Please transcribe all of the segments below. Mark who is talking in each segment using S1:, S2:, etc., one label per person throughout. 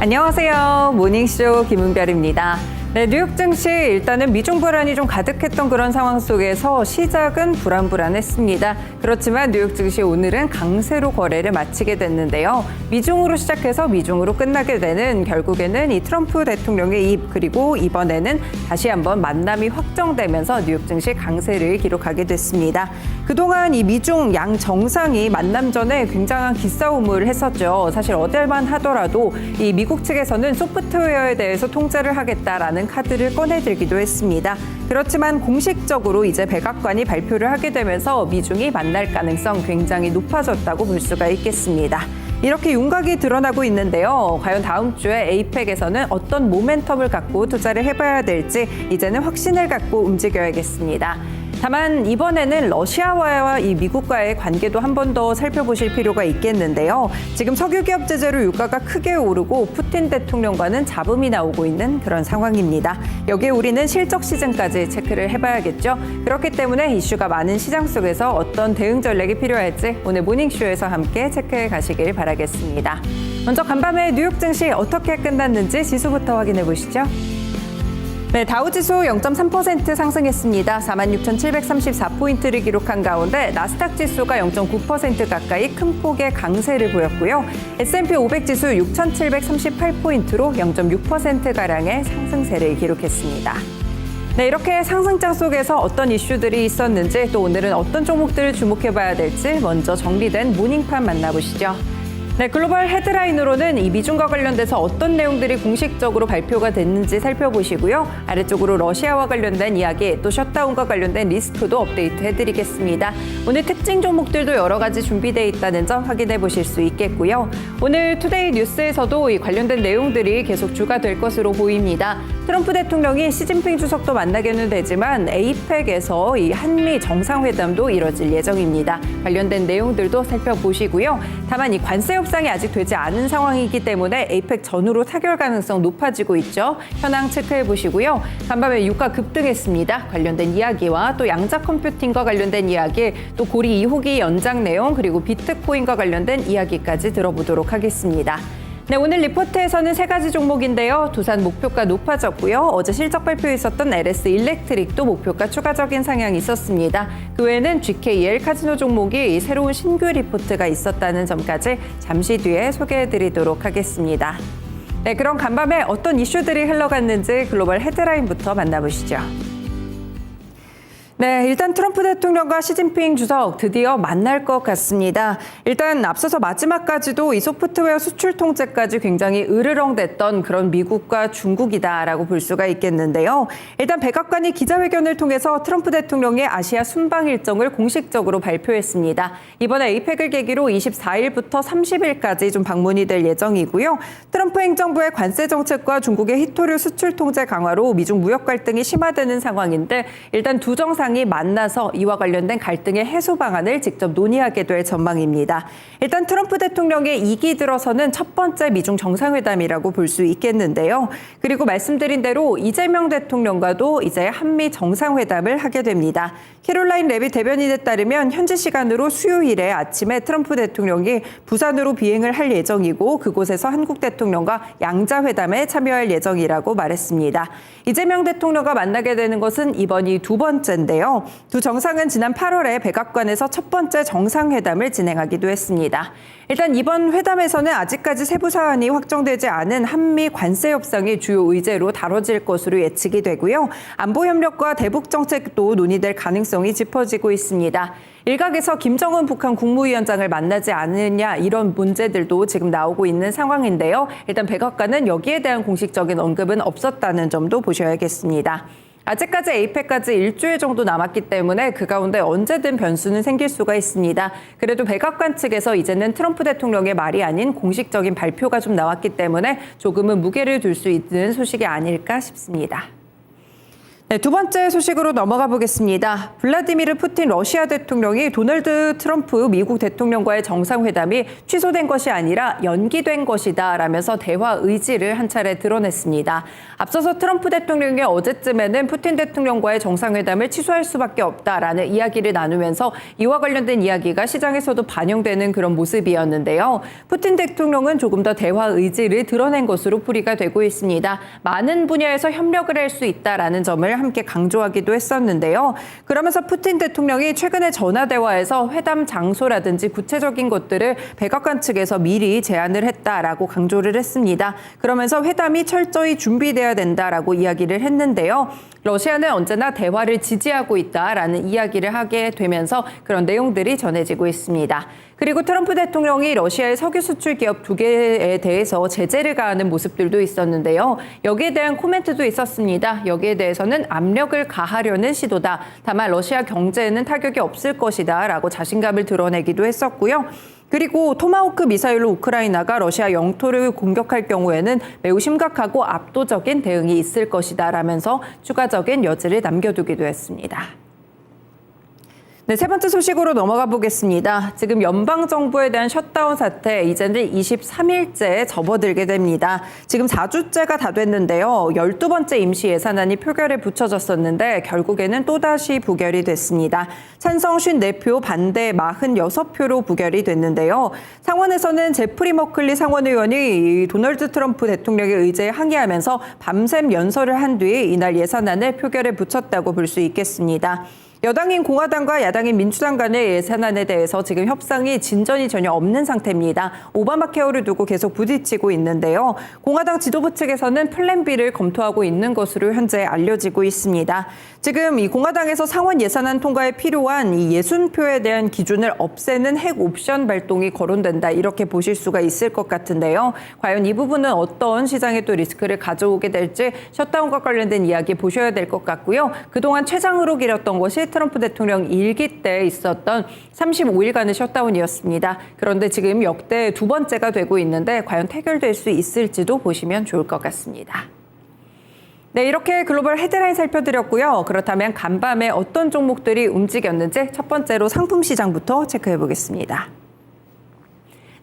S1: 안녕하세요. 모닝쇼 김은별입니다. 네, 뉴욕 증시 일단은 미중 불안이 좀 가득했던 그런 상황 속에서 시작은 불안했습니다. 그렇지만 뉴욕 증시 오늘은 강세로 거래를 마치게 됐는데요. 미중으로 시작해서 미중으로 끝나게 되는 결국에는 이 트럼프 대통령의 입 그리고 이번에는 다시 한번 만남이 확정되면서 뉴욕 증시 강세를 기록하게 됐습니다. 그동안 이 미중 양 정상이 만남 전에 굉장한 기싸움을 했었죠. 사실 어딜만 하더라도 이 미국 측에서는 소프트웨어에 대해서 통제를 하겠다라는 카드를 꺼내들기도 했습니다. 그렇지만 공식적으로 이제 백악관이 발표를 하게 되면서 미중이 만날 가능성 굉장히 높아졌다고 볼 수가 있겠습니다. 이렇게 윤곽이 드러나고 있는데요. 과연 다음 주에 에이펙에서는 어떤 모멘텀을 갖고 투자를 해봐야 될지 이제는 확신을 갖고 움직여야겠습니다. 다만 이번에는 러시아와 이 미국과의 관계도 한 번 더 살펴보실 필요가 있겠는데요. 지금 석유기업 제재로 유가가 크게 오르고 푸틴 대통령과는 잡음이 나오고 있는 그런 상황입니다. 여기에 우리는 실적 시즌까지 체크를 해봐야겠죠. 그렇기 때문에 이슈가 많은 시장 속에서 어떤 대응 전략이 필요할지 오늘 모닝쇼에서 함께 체크해 가시길 바라겠습니다. 먼저 간밤에 뉴욕 증시 어떻게 끝났는지 지수부터 확인해 보시죠. 네, 다우지수 0.3% 상승했습니다. 46,734포인트를 기록한 가운데 나스닥 지수가 0.9% 가까이 큰 폭의 강세를 보였고요. S&P 500 지수 6,738포인트로 0.6%가량의 상승세를 기록했습니다. 네, 이렇게 상승장 속에서 어떤 이슈들이 있었는지 또 오늘은 어떤 종목들을 주목해봐야 될지 먼저 정리된 모닝판 만나보시죠. 네, 글로벌 헤드라인으로는 이 미중과 관련돼서 어떤 내용들이 공식적으로 발표가 됐는지 살펴보시고요. 아래쪽으로 러시아와 관련된 이야기, 또 셧다운과 관련된 리스크도 업데이트 해드리겠습니다. 오늘 특징 종목들도 여러 가지 준비되어 있다는 점 확인해 보실 수 있겠고요. 오늘 투데이 뉴스에서도 이 관련된 내용들이 계속 주가 될 것으로 보입니다. 트럼프 대통령이 시진핑 주석도 만나게는 되지만 에이펙에서 이 한미 정상회담도 이뤄질 예정입니다. 관련된 내용들도 살펴보시고요. 다만 이 관세 협상이 아직 되지 않은 상황이기 때문에 에이펙 전후로 타결 가능성 높아지고 있죠. 현황 체크해 보시고요. 간밤에 유가 급등했습니다. 관련된 이야기와 또 양자 컴퓨팅과 관련된 이야기, 또 고리 2호기 연장 내용, 그리고 비트코인과 관련된 이야기까지 들어보도록 하겠습니다. 네, 오늘 리포트에서는 세 가지 종목인데요. 두산 목표가 높아졌고요. 어제 실적 발표에 있었던 LS 일렉트릭도 목표가 추가적인 상향이 있었습니다. 그 외에는 GKL 카지노 종목이 새로운 신규 리포트가 있었다는 점까지 잠시 뒤에 소개해드리도록 하겠습니다. 네, 그럼 간밤에 어떤 이슈들이 흘러갔는지 글로벌 헤드라인부터 만나보시죠. 네, 일단 트럼프 대통령과 시진핑 주석 드디어 만날 것 같습니다. 일단 앞서서 마지막까지도 이 소프트웨어 수출 통제까지 굉장히 으르렁댔던 그런 미국과 중국이다라고 볼 수가 있겠는데요. 일단 백악관이 기자회견을 통해서 트럼프 대통령의 아시아 순방 일정을 공식적으로 발표했습니다. 이번에 에이펙을 계기로 24일부터 30일까지 좀 방문이 될 예정이고요. 트럼프 행정부의 관세 정책과 중국의 히토류 수출 통제 강화로 미중 무역 갈등이 심화되는 상황인데 일단 두 정상이 만나서 이와 관련된 갈등의 해소 방안을 직접 논의하게 될 전망입니다. 일단 트럼프 대통령의 2기 들어서는 첫 번째 미중 정상회담이라고 볼 수 있겠는데요. 그리고 말씀드린 대로 이재명 대통령과도 이제 한미 정상회담을 하게 됩니다. 캐롤라인 레빗 대변인에 따르면 현지 시간으로 수요일에 아침에 트럼프 대통령이 부산으로 비행을 할 예정이고 그곳에서 한국 대통령과 양자회담에 참여할 예정이라고 말했습니다. 이재명 대통령과 만나게 되는 것은 이번이 두 번째인데요. 두 정상은 지난 8월에 백악관에서 첫 번째 정상회담을 진행하기도 했습니다. 일단 이번 회담에서는 아직까지 세부 사안이 확정되지 않은 한미 관세 협상이 주요 의제로 다뤄질 것으로 예측이 되고요. 안보 협력과 대북 정책도 논의될 가능성이 짚어지고 있습니다. 일각에서 김정은 북한 국무위원장을 만나지 않느냐 이런 문제들도 지금 나오고 있는 상황인데요. 일단 백악관은 여기에 대한 공식적인 언급은 없었다는 점도 보셔야겠습니다. 아직까지 에이펙까지 일주일 정도 남았기 때문에 그 가운데 언제든 변수는 생길 수가 있습니다. 그래도 백악관 측에서 이제는 트럼프 대통령의 말이 아닌 공식적인 발표가 좀 나왔기 때문에 조금은 무게를 둘 수 있는 소식이 아닐까 싶습니다. 네, 두 번째 소식으로 넘어가 보겠습니다. 블라디미르 푸틴 러시아 대통령이 도널드 트럼프 미국 대통령과의 정상회담이 취소된 것이 아니라 연기된 것이다 라면서 대화 의지를 한 차례 드러냈습니다. 앞서서 트럼프 대통령이 어제쯤에는 푸틴 대통령과의 정상회담을 취소할 수밖에 없다라는 이야기를 나누면서 이와 관련된 이야기가 시장에서도 반영되는 그런 모습이었는데요. 푸틴 대통령은 조금 더 대화 의지를 드러낸 것으로 풀이가 되고 있습니다. 많은 분야에서 협력을 할 수 있다라는 점을 함께 강조하기도 했었는데요. 그러면서 푸틴 대통령이 최근에 전화대화에서 회담 장소라든지 구체적인 것들을 백악관 측에서 미리 제안을 했다라고 강조를 했습니다. 그러면서 회담이 철저히 준비돼야 된다라고 이야기를 했는데요. 러시아는 언제나 대화를 지지하고 있다라는 이야기를 하게 되면서 그런 내용들이 전해지고 있습니다. 그리고 트럼프 대통령이 러시아의 석유 수출 기업 2개에 대해서 제재를 가하는 모습들도 있었는데요. 여기에 대한 코멘트도 있었습니다. 여기에 대해서는 압력을 가하려는 시도다. 다만 러시아 경제에는 타격이 없을 것이다 라고 자신감을 드러내기도 했었고요. 그리고 토마호크 미사일로 우크라이나가 러시아 영토를 공격할 경우에는 매우 심각하고 압도적인 대응이 있을 것이다 라면서 추가적인 여지를 남겨두기도 했습니다. 네, 세 번째 소식으로 넘어가 보겠습니다. 지금 연방정부에 대한 셧다운 사태 이제는 23일째에 접어들게 됩니다. 지금 4주째가 다 됐는데요. 12번째 임시 예산안이 표결에 붙여졌었는데 결국에는 또다시 부결이 됐습니다. 찬성 54표, 반대 46표로 부결이 됐는데요. 상원에서는 제프리 머클리 상원의원이 도널드 트럼프 대통령의 의제에 항의하면서 밤샘 연설을 한 뒤 이날 예산안을 표결에 붙였다고 볼 수 있겠습니다. 여당인 공화당과 야당인 민주당 간의 예산안에 대해서 지금 협상이 진전이 전혀 없는 상태입니다. 오바마 케어를 두고 계속 부딪히고 있는데요. 공화당 지도부 측에서는 플랜 B를 검토하고 있는 것으로 현재 알려지고 있습니다. 지금 이 공화당에서 상원 예산안 통과에 필요한 이 60표에 대한 기준을 없애는 핵 옵션 발동이 거론된다. 이렇게 보실 수가 있을 것 같은데요. 과연 이 부분은 어떤 시장에 또 리스크를 가져오게 될지 셧다운과 관련된 이야기 보셔야 될 것 같고요. 그동안 최장으로 길었던 것이 트럼프 대통령 일기 때 있었던 35일간의 셧다운이었습니다. 그런데 지금 역대 두 번째가 되고 있는데 과연 타결될 수 있을지도 보시면 좋을 것 같습니다. 네, 이렇게 글로벌 헤드라인 살펴드렸고요. 그렇다면 간밤에 어떤 종목들이 움직였는지 첫 번째로 상품 시장부터 체크해 보겠습니다.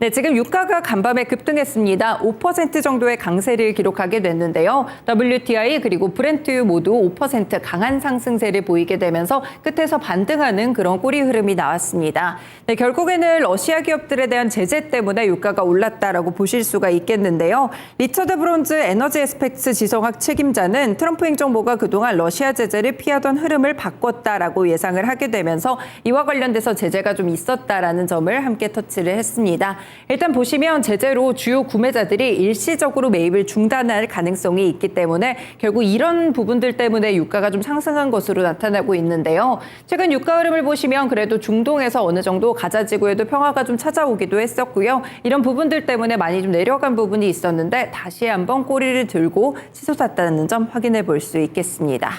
S1: 네, 지금 유가가 간밤에 급등했습니다. 5% 정도의 강세를 기록하게 됐는데요. WTI 그리고 브렌트유 모두 5% 강한 상승세를 보이게 되면서 끝에서 반등하는 그런 꼬리 흐름이 나왔습니다. 네, 결국에는 러시아 기업들에 대한 제재 때문에 유가가 올랐다라고 보실 수가 있겠는데요. 리처드 브론즈 에너지 에스펙트 지성학 책임자는 트럼프 행정부가 그동안 러시아 제재를 피하던 흐름을 바꿨다라고 예상을 하게 되면서 이와 관련돼서 제재가 좀 있었다라는 점을 함께 터치를 했습니다. 일단 보시면 제재로 주요 구매자들이 일시적으로 매입을 중단할 가능성이 있기 때문에 결국 이런 부분들 때문에 유가가 좀 상승한 것으로 나타나고 있는데요. 최근 유가 흐름을 보시면 그래도 중동에서 어느 정도 가자 지구에도 평화가 좀 찾아오기도 했었고요. 이런 부분들 때문에 많이 좀 내려간 부분이 있었는데 다시 한번 꼬리를 들고 치솟았다는 점 확인해 볼 수 있겠습니다.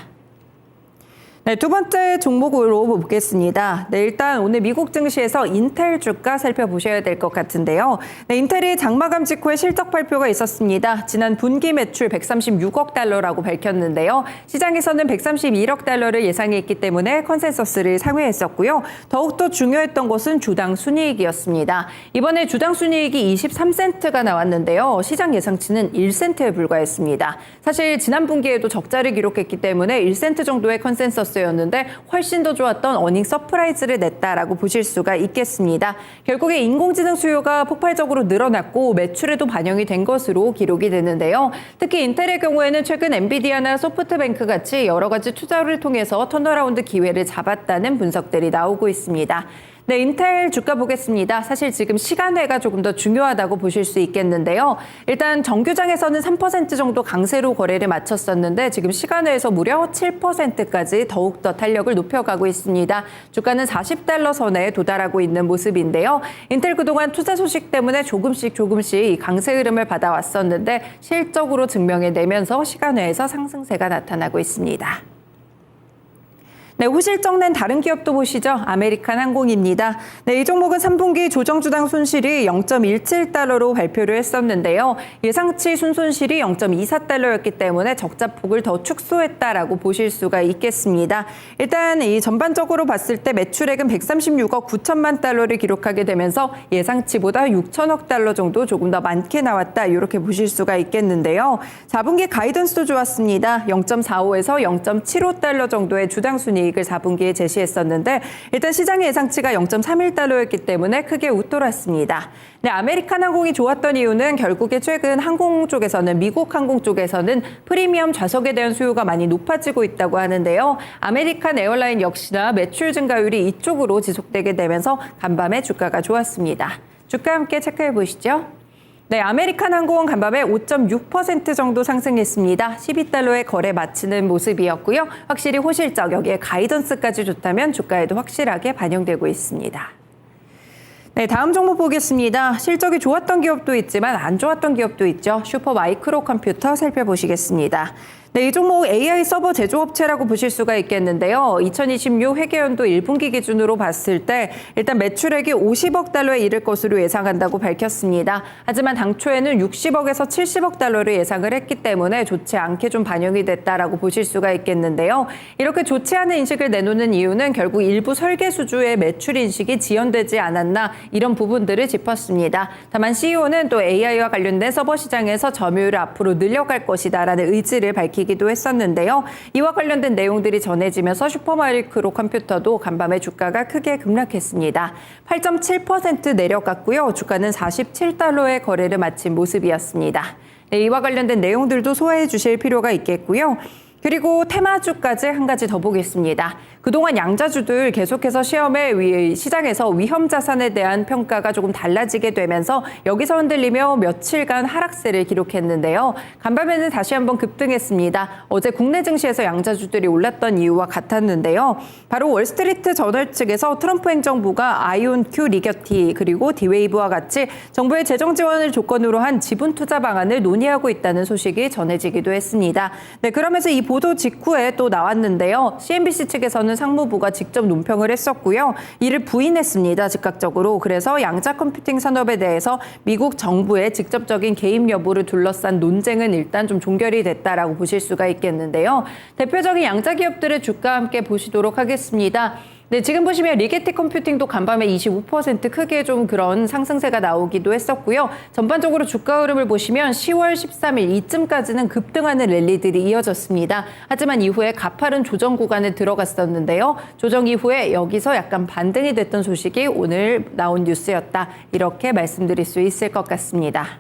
S1: 네, 두 번째 종목으로 보겠습니다. 네, 일단 오늘 미국 증시에서 인텔 주가 살펴보셔야 될 것 같은데요. 네, 인텔이 장마감 직후에 실적 발표가 있었습니다. 지난 분기 매출 136억 달러라고 밝혔는데요. 시장에서는 131억 달러를 예상했기 때문에 컨센서스를 상회했었고요. 더욱더 중요했던 것은 주당 순이익이었습니다. 이번에 주당 순이익이 23센트가 나왔는데요. 시장 예상치는 1센트에 불과했습니다. 사실 지난 분기에도 적자를 기록했기 때문에 1센트 정도의 컨센서스 였는데 훨씬 더 좋았던 어닝 서프라이즈를 냈다라고 보실 수가 있겠습니다. 결국에 인공지능 수요가 폭발적으로 늘어났고 매출에도 반영이 된 것으로 기록이 되는데요. 특히 인텔의 경우에는 최근 엔비디아나 소프트뱅크 같이 여러 가지 투자를 통해서 턴어라운드 기회를 잡았다는 분석들이 나오고 있습니다. 네, 인텔 주가 보겠습니다. 사실 지금 시간외가 조금 더 중요하다고 보실 수 있겠는데요. 일단 정규장에서는 3% 정도 강세로 거래를 마쳤었는데 지금 시간외에서 무려 7%까지 더욱더 탄력을 높여가고 있습니다. 주가는 40달러 선에 도달하고 있는 모습인데요. 인텔 그동안 투자 소식 때문에 조금씩 이 강세 흐름을 받아왔었는데 실적으로 증명해내면서 시간외에서 상승세가 나타나고 있습니다. 네, 호실적 낸 다른 기업도 보시죠. 아메리칸 항공입니다. 네, 이 종목은 3분기 조정주당 손실이 0.17달러로 발표를 했었는데요. 예상치 순손실이 0.24달러였기 때문에 적자폭을 더 축소했다라고 보실 수가 있겠습니다. 일단 이 전반적으로 봤을 때 매출액은 136억 9천만 달러를 기록하게 되면서 예상치보다 6천억 달러 정도 조금 더 많게 나왔다. 이렇게 보실 수가 있겠는데요. 4분기 가이던스도 좋았습니다. 0.45에서 0.75달러 정도의 주당 순이익을 4분기에 제시했었는데 일단 시장의 예상치가 0.31달러였기 때문에 크게 웃돌았습니다. 네, 아메리칸 항공이 좋았던 이유는 결국에 최근 항공 쪽에서는 미국 항공 쪽에서는 프리미엄 좌석에 대한 수요가 많이 높아지고 있다고 하는데요. 아메리칸 에어라인 역시나 매출 증가율이 이쪽으로 지속되게 되면서 간밤에 주가가 좋았습니다. 주가 함께 체크해 보시죠. 네, 아메리칸 항공은 간밤에 5.6% 정도 상승했습니다. 12달러에 거래 마치는 모습이었고요. 확실히 호실적, 여기에 가이던스까지 좋다면 주가에도 확실하게 반영되고 있습니다. 네, 다음 종목 보겠습니다. 실적이 좋았던 기업도 있지만 안 좋았던 기업도 있죠. 슈퍼마이크로 컴퓨터 살펴보시겠습니다. 네, 이 종목 AI 서버 제조업체라고 보실 수가 있겠는데요. 2026 회계연도 1분기 기준으로 봤을 때 일단 매출액이 50억 달러에 이를 것으로 예상한다고 밝혔습니다. 하지만 당초에는 60억에서 70억 달러를 예상을 했기 때문에 좋지 않게 좀 반영이 됐다라고 보실 수가 있겠는데요. 이렇게 좋지 않은 인식을 내놓는 이유는 결국 일부 설계 수주의 매출 인식이 지연되지 않았나 이런 부분들을 짚었습니다. 다만 CEO는 또 AI와 관련된 서버 시장에서 점유율을 앞으로 늘려갈 것이다라는 의지를 밝히기도 했었는데요. 이와 관련된 내용들이 전해지면서 슈퍼마이크로 컴퓨터도 간밤에 주가가 크게 급락했습니다. 8.7% 내려갔고요. 주가는 47달러에 거래를 마친 모습이었습니다. 네, 이와 관련된 내용들도 소화해 주실 필요가 있겠고요. 그리고 테마주까지 한 가지 더 보겠습니다. 그동안 양자주들 계속해서 시장에서 위험 자산에 대한 평가가 조금 달라지게 되면서 여기서 흔들리며 며칠간 하락세를 기록했는데요. 간밤에는 다시 한번 급등했습니다. 어제 국내 증시에서 양자주들이 올랐던 이유와 같았는데요. 바로 월스트리트 저널 측에서 트럼프 행정부가 아이온큐 리거티 그리고 디웨이브와 같이 정부의 재정 지원을 조건으로 한 지분 투자 방안을 논의하고 있다는 소식이 전해지기도 했습니다. 네, 그러면서 이 보도 직후에 또 나왔는데요. CNBC 측에서는 상무부가 직접 논평을 했었고요. 이를 부인했습니다. 즉각적으로. 그래서 양자 컴퓨팅 산업에 대해서 미국 정부의 직접적인 개입 여부를 둘러싼 논쟁은 일단 좀 종결이 됐다라고 보실 수가 있겠는데요. 대표적인 양자 기업들의 주가 함께 보시도록 하겠습니다. 네, 지금 보시면 리게티 컴퓨팅도 간밤에 25% 크게 좀 그런 상승세가 나오기도 했었고요. 전반적으로 주가 흐름을 보시면 10월 13일 이쯤까지는 급등하는 랠리들이 이어졌습니다. 하지만 이후에 가파른 조정 구간에 들어갔었는데요. 조정 이후에 여기서 약간 반등이 됐던 소식이 오늘 나온 뉴스였다. 이렇게 말씀드릴 수 있을 것 같습니다.